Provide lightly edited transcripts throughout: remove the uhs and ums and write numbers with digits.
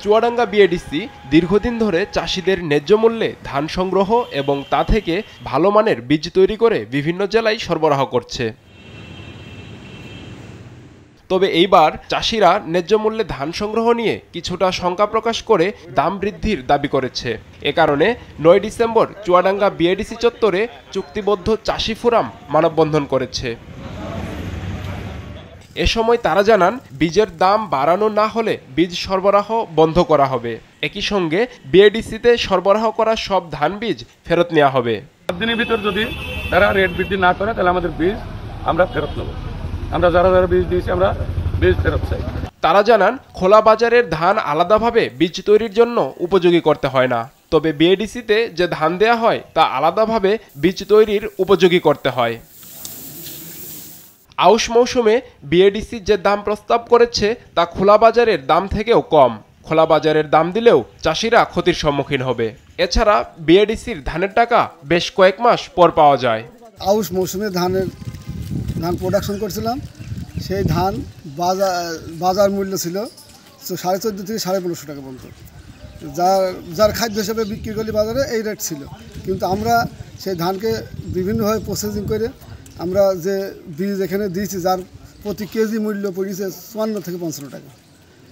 Chuadanga BADC দীর্ঘদিন ধরে চাষিদের ন্যায্য মূল্যে ধান সংগ্রহ এবং তা থেকে ভালো মানের বীজ তৈরি করে বিভিন্ন জেলায় সরবরাহ করছে। তবে এইবার চাষিরা ন্যায্য মূল্যে ধান সংগ্রহ নিয়ে কিছুটা শঙ্কা প্রকাশ করে দাম বৃদ্ধির দাবি করেছে। এ কারণে ৯ ডিসেম্বর চুয়াডাঙ্গা বিএডিসি চত্বরে চুক্তিবদ্ধ চাষি ফোরাম মানববন্ধন করেছে। এ সময় তারা জানান, বীজের দাম বাড়ানো না হলে বীজ সরবরাহ বন্ধ করা হবে। একই সঙ্গে বিএডিসিতে সরবরাহ করা সব ধান বীজ ফেরত নেওয়া হবে। 7 দিনের ভিতর যদি তারা রেট বৃদ্ধি না করে তাহলে আমাদের বীজ আমরা ফেরত নেব। আমরা যারা যারা বীজ দিয়েছি আমরা বীজ ফেরত চাই। তারা জানান, খোলা বাজারের ধান আলাদাভাবে বীজ তৈরির জন্য উপযোগী করতে হয় না, তবে বিএডিসিতে যে ধান দেয়া হয় তা আলাদাভাবে বীজ তৈরির উপযোগী করতে হয়। আউশ মৌসুমে বিএডিসি যে দাম প্রস্তাব করেছে তা খোলা বাজারের দাম থেকেও কম। খোলা বাজারের দাম দিলেও চাষিরা ক্ষতির সম্মুখীন হবে। এছাড়া বিএডিসির ধানের টাকা বেশ কয়েক মাস পর পাওয়া যায়। আউশ মৌসুমে ধান প্রোডাকশন করছিলাম, সেই ধান বাজার মূল্য ছিল 14.5 থেকে 15.5 টাকা পর্যন্ত। যার খাদ্য হিসেবে বিক্রি করলে বাজারে এই রেট ছিল, কিন্তু আমরা সেই ধানকে বিভিন্নভাবে প্রসেসিং করে আমরা যে বীজ এখানে দিয়েছি, যার প্রতি কেজি মূল্য পড়েছে 54 থেকে 55 টাকা,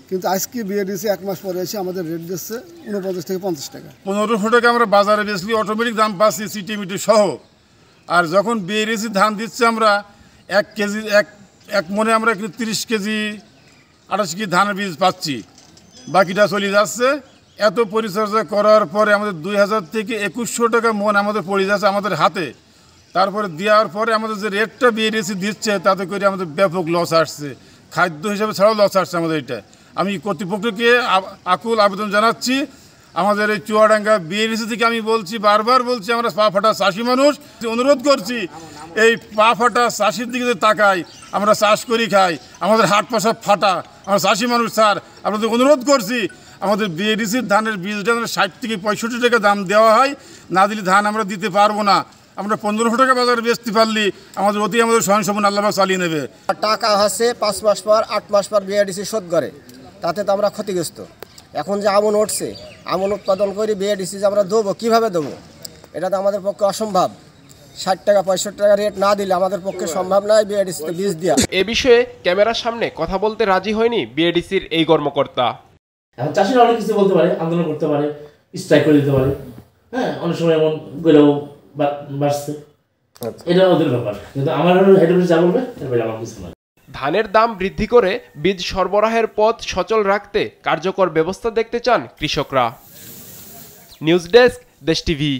কিন্তু আজকে বিএডিসি 1 মাস পরে এসে আমাদের রেট দিচ্ছে 49 থেকে 50 টাকা। 1500 টাকা আমরা বাজারে বেচলি অটোমেটিক দাম পাচ্ছি সিটি মিটি সহ। আর যখন বিএডিসি ধান দিচ্ছে আমরা 1 কেজি এক মনে আমরা 30 কেজি 28 কেজি ধানের বীজ পাচ্ছি, বাকিটা চলে যাচ্ছে। এত পরিচর্যা করার পরে আমাদের 2000 থেকে 2100 টাকা মন আমাদের পড়ে যাচ্ছে আমাদের হাতে। তারপরে দেওয়ার পরে আমাদের যে রেটটা বিএডিসি দিচ্ছে তাতে করে আমাদের ব্যাপক লস আসছে, খাদ্য হিসাবে ছাড়াও লস আসছে আমাদের। এটা আমি কর্তৃপক্ষকে আকুল আবেদন জানাচ্ছি। আমাদের এই চুয়াডাঙ্গা বিএডিসি থেকে আমি বলছি, বারবার বলছি, আমরা পা ফাটা চাষি মানুষ, অনুরোধ করছি এই পা ফাটা চাষির দিকে যে তাকাই, আমরা চাষ করি খাই, আমাদের হাট পয়সা ফাটা, আমরা চাষি মানুষ স্যার, আপনাদের অনুরোধ করছি আমাদের বিএডিসির ধানের বীজটা 60 থেকে 65 টাকা দাম দেওয়া হয়, না দিলে ধান আমরা দিতে পারবো না। আমরা 1500 টাকা বাজারে বেচতে পারলি আমাদের স্বয়ংসম্পূর্ণ আল্লাহ চালিয়ে নেবে। টাকা হচ্ছে 5 মাস পর 8 মাস পর বিএডিসি শোধ করে, তাতে তো আমরা ক্ষতিগ্রস্ত। এখন যে আমন উঠছে, আমন উৎপাদন করে বিএডিসি যে আমরা দেবো, কীভাবে দেবো? এটা তো আমাদের পক্ষে অসম্ভব। 60 টাকা 65 টাকা রেট না দিলে আমাদের পক্ষে সম্ভব নয় বিএডিসিতে বীজ দেওয়া। এ বিষয়ে ক্যামেরার সামনে কথা বলতে রাজি হয়নি বিএডিসির এই কর্মকর্তা। এখন চাষিরা অনেক কিছু বলতে পারে, আন্দোলন করতে পারে, স্ট্রাইক করে দিতে পারে। হ্যাঁ, অনেক সময় এমন গেলেও বাড়ছে, এটা ওদের ব্যাপার, কিন্তু আমার হেড অফিস যা বলবে আমার কিছু নয়। ধানের দাম বৃদ্ধি করে বীজ সরবরাহের পথ সচল রাখতে কার্যকর ব্যবস্থা দেখতে চান কৃষকরা। নিউজ ডেস্ক, দেশ টিভি।